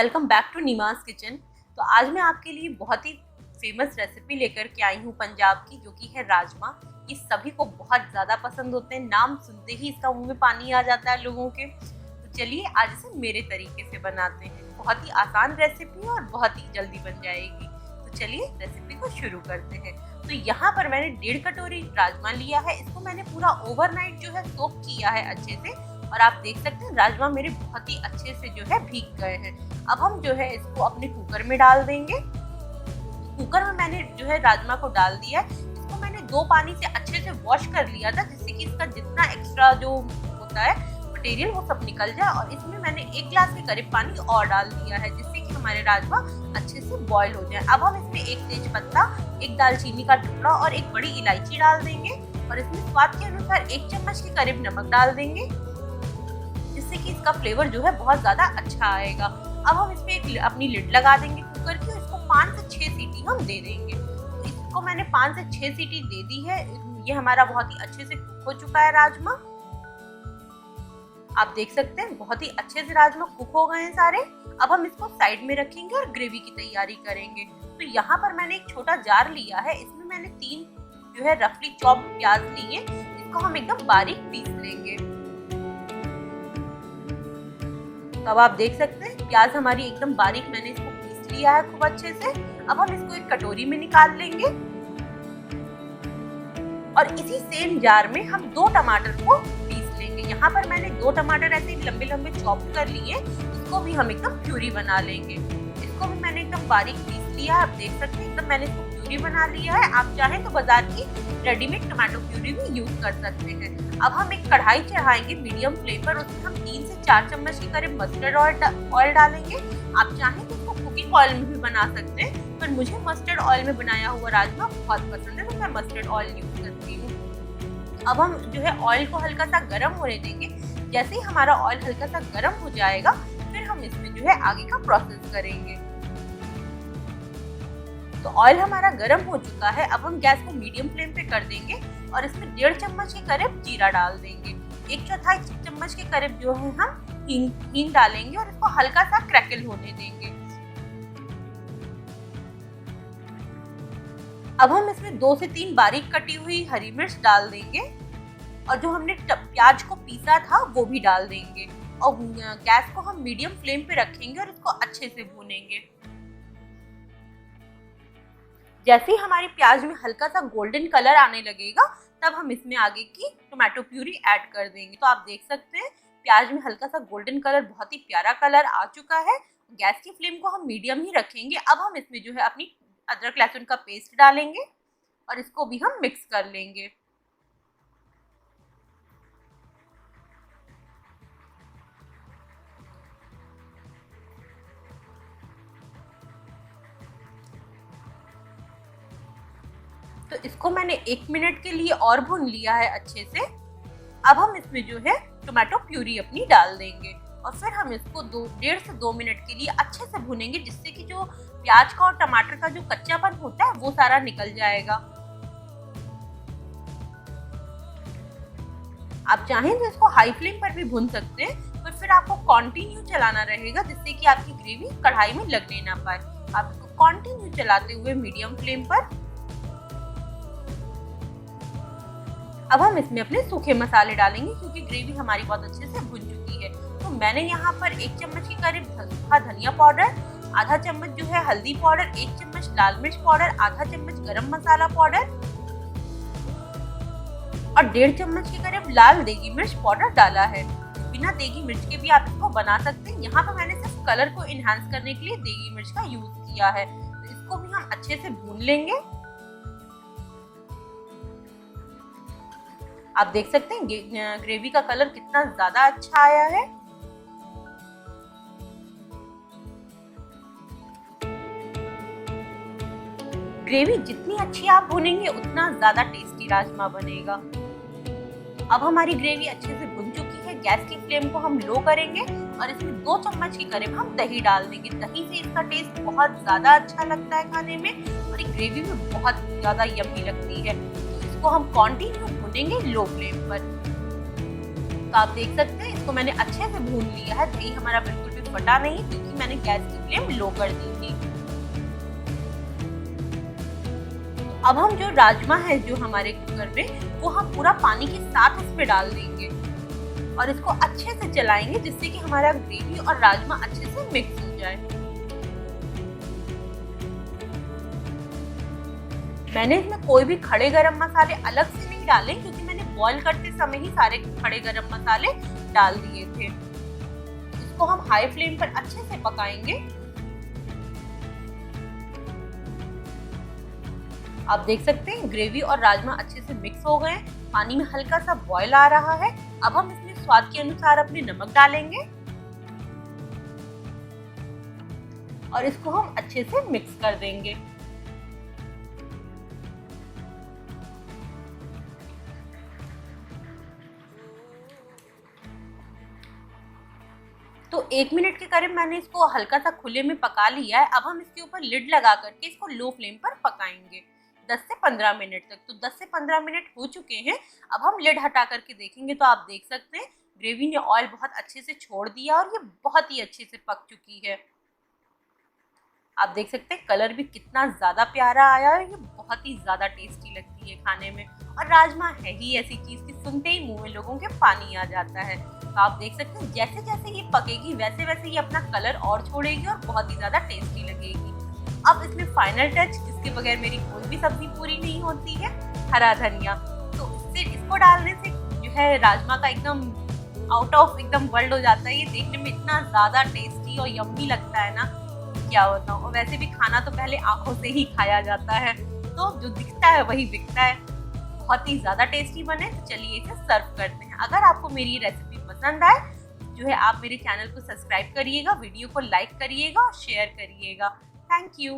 Welcome back to Neema's kitchen. तो आज मैं आपके लिए बहुत ही फेमस रेसिपी लेकर के आई हूँ पंजाब की, जो कि है राजमा। ये सभी को बहुत ज़्यादा पसंद होते हैं, नाम सुनते ही इसका मुंह में पानी आ जाता है लोगों के। तो चलिए आज इसे मेरे तरीके से बनाते हैं। बहुत ही आसान रेसिपी और बहुत ही जल्दी बन जाएगी। तो चलिए रेसिपी को शुरू करते हैं। तो यहाँ पर मैंने 1.5 कटोरी राजमा लिया है। इसको मैंने पूरा ओवरनाइट जो है सोक किया है अच्छे से, और आप देख सकते हैं राजमा मेरे बहुत ही अच्छे से जो है भीग गए हैं। अब हम जो है इसको अपने कुकर में डाल देंगे। कुकर में मैंने जो है राजमा को डाल दिया है। इसको मैंने 2 पानी से अच्छे से वॉश कर लिया था, जिससे कि इसका जितना एक्स्ट्रा जो होता है मटेरियल वो सब निकल जाए। और इसमें मैंने 1 गिलास के करीब पानी और डाल दिया है, जिससे कि हमारे राजमा अच्छे से बॉईल हो जाए। अब हम इसमें 1 तेज पत्ता, 1 दालचीनी का टुकड़ा और 1 बड़ी इलायची डाल देंगे। और इसमें स्वाद के अनुसार 1 चम्मच के करीब नमक डाल देंगे, जिससे कि इसका फ्लेवर जो है बहुत ज्यादा अच्छा आएगा। अब हम इस पे अपनी लिड लगा देंगे कुकर की। इसको 5 से 6 सीटी हम दे देंगे। तो इसको मैंने 5 से 6 सीटी दे दी है। ये हमारा बहुत ही अच्छे से कुक हो चुका है राजमा। आप देख सकते हैं बहुत ही अच्छे से राजमा कुक हो गए हैं सारे। अब हम इसको साइड में रखेंगे और ग्रेवी की तैयारी करेंगे। तो यहाँ पर मैंने एक छोटा जार लिया है। इसमें मैंने 3 जो है रफली चॉप प्याज लिए। इसको हम एकदम बारीक पीस लेंगे। तो अब आप देख सकते हैं प्याज हमारी एकदम बारीक मैंने इसको पीस लिया है खूब अच्छे से। अब हम इसको एक कटोरी में निकाल लेंगे और इसी सेम जार में हम 2 टमाटर को पीस लेंगे। यहाँ पर मैंने 2 टमाटर ऐसे लंबे लंबे चॉप कर लिए। इसको भी हम एकदम प्यूरी बना लेंगे। इसको भी मैंने एकदम बारीक पीस लिया है। आप देख सकते हैं एकदम मैंने इसको प्यूरी बना लिया है। आप चाहें तो बाजार की रेडीमेड टमाटो प्यूरी भी यूज कर सकते हैं। अब हम एक कढ़ाई चढ़ाएंगे मीडियम फ्लेम पर। उसमें हम 3 से 4 चम्मच के करीब मस्टर्ड ऑयल डालेंगे। आप चाहें तो इसको कुकिंग ऑयल में भी बना सकते हैं, पर मुझे मस्टर्ड ऑयल में बनाया हुआ राजमा बहुत पसंद है, तो मैं मस्टर्ड ऑयल यूज करती हूँ। अब हम जो है ऑयल को हल्का सा गर्म होने देंगे। जैसे ही हमारा ऑयल हल्का सा गर्म हो जाएगा, फिर हम इसमें जो है आगे का प्रोसेस करेंगे। तो ऑयल हमारा गर्म हो चुका है। अब हम गैस को मीडियम फ्लेम पे कर देंगे और इसमें 1.5 चम्मच के करीब जीरा डाल देंगे। 1/4 चम्मच के करीब जो है हम हींग डालेंगे और इसको हल्का सा क्रैकल होने देंगे। अब हम इसमें 2 से 3 बारीक कटी हुई हरी मिर्च डाल देंगे और जो हमने प्याज को पीसा था वो भी डाल देंगे। और गैस को हम मीडियम फ्लेम पे रखेंगे और इसको अच्छे से भूनेंगे। जैसे ही हमारी प्याज में हल्का सा गोल्डन कलर आने लगेगा, तब हम इसमें आगे की टोमेटो प्यूरी ऐड कर देंगे। तो आप देख सकते हैं प्याज में हल्का सा गोल्डन कलर, बहुत ही प्यारा कलर आ चुका है। गैस की फ्लेम को हम मीडियम ही रखेंगे। अब हम इसमें जो है अपनी अदरक लहसुन का पेस्ट डालेंगे और इसको भी हम मिक्स कर लेंगे। तो इसको मैंने 1 मिनट के लिए और भून लिया है अच्छे से। अब हम इसमें जो है टोमेटो प्यूरी अपनी डाल देंगे और फिर हम इसको 1.5 से 2 मिनट के लिए अच्छे से भूनेंगे, जिससे कि जो प्याज का और टमाटर का जो कच्चापन होता है वो सारा निकल जाएगा। आप चाहें तो इसको हाई फ्लेम पर भी भून सकते हैं, पर फिर आपको कंटिन्यू चलाना रहेगा, जिससे कि आपकी ग्रेवी कढ़ाई में लगने ना पाए। आप इसको कंटिन्यू चलाते हुए मीडियम फ्लेम पर। अब हम इसमें अपने सूखे मसाले डालेंगे, क्योंकि ग्रेवी हमारी बहुत अच्छे से भुन चुकी है। तो मैंने यहाँ पर 1 चम्मच के करीब सूखा धनिया पाउडर, आधा चम्मच जो है हल्दी पाउडर, 1 चम्मच लाल मिर्च पाउडर, आधा चम्मच गरम मसाला पाउडर और 1.5 चम्मच के करीब लाल देगी मिर्च पाउडर डाला है। बिना देगी मिर्च के भी आप इसको बना सकते हैं। यहाँ पर मैंने सिर्फ कलर को इनहेंस करने के लिए देगी मिर्च का यूज किया है। तो इसको भी हम अच्छे से भून लेंगे। आप देख सकते हैं ग्रेवी का कलर कितना ज्यादा अच्छा आया है। ग्रेवी जितनी अच्छी आप भुनेंगे, उतना ज्यादा टेस्टी राजमा बनेगा। अब हमारी ग्रेवी अच्छे से भुन चुकी है। गैस की फ्लेम को हम लो करेंगे और इसमें 2 चम्मच के करीब हम दही डाल देंगे। दही से इसका टेस्ट बहुत ज्यादा अच्छा लगता है खाने में, और ये ग्रेवी भी बहुत ज्यादा यम्मी लगती है। इसको हम कंटिन्यू भूनेंगे लो फ्लेम पर। तो आप देख सकते हैं इसको मैंने अच्छे से भून लिया है। दही हमारा बिल्कुल भी फटा नहीं क्योंकि मैंने गैस की फ्लेम लो कर दी थी। अब हम जो राजमा है जो हमारे कुकर में, वो हम पूरा पानी के साथ इसमें डाल देंगे और इसको अच्छे से चलाएंगे जिससे कि हमारा ग्रेवी और राजमा अच्छे से मिक्स हो जाए। मैंने इसमें कोई भी खड़े गरम मसाले अलग से नहीं डाले क्योंकि मैंने बॉईल करते समय ही सारे खड़े गरम मसाले डाल दिए थे। इसको हम हाई फ्लेम पर अच्छे से पकाएंगे। आप देख सकते हैं ग्रेवी और राजमा अच्छे से मिक्स हो गए, पानी में हल्का सा बॉईल आ रहा है। अब हम इसमें स्वाद के अनुसार अपने नमक डालेंगे और इसको हम अच्छे से मिक्स कर देंगे। तो 1 मिनट के करीब मैंने इसको हल्का सा खुले में पका लिया है। अब हम इसके ऊपर लिड लगा करके इसको लो फ्लेम पर पकाएंगे 10 से 15 मिनट तक। तो 10 से 15 मिनट हो चुके हैं। अब हम लिड हटा करके देखेंगे तो आप देख सकते हैं ग्रेवी ने ऑयल बहुत अच्छे से छोड़ दिया और ये बहुत ही अच्छे से पक चुकी है। आप देख सकते हैं कलर भी कितना ज़्यादा प्यारा आया है। ये बहुत ही ज़्यादा टेस्टी लगती है खाने में और राजमा है ही ऐसी चीज़ कि सुनते ही मुंह में लोगों के पानी आ जाता है। तो आप देख सकते हैं जैसे जैसे ये पकेगी वैसे वैसे ये अपना कलर और छोड़ेगी और बहुत ही ज़्यादा टेस्टी लगेगी। अब इसमें फाइनल टच जिसके बगैर मेरी कोई भी सब्जी पूरी नहीं होती है, हरा धनिया। तो इसको डालने से जो है राजमा का एकदम आउट ऑफ एकदम वर्ल्ड हो जाता है। ये देखने में इतना ज़्यादा टेस्टी और यम्मी लगता है ना, क्या होता है। और वैसे भी खाना तो पहले आंखों से ही खाया जाता है, तो जो दिखता है वही बिकता है। बहुत ही ज़्यादा टेस्टी बने तो चलिए इसे सर्व करते हैं। अगर आपको मेरी रेसिपी पसंद आए जो है आप मेरे चैनल को सब्सक्राइब करिएगा, वीडियो को लाइक करिएगा और शेयर करिएगा। Thank you.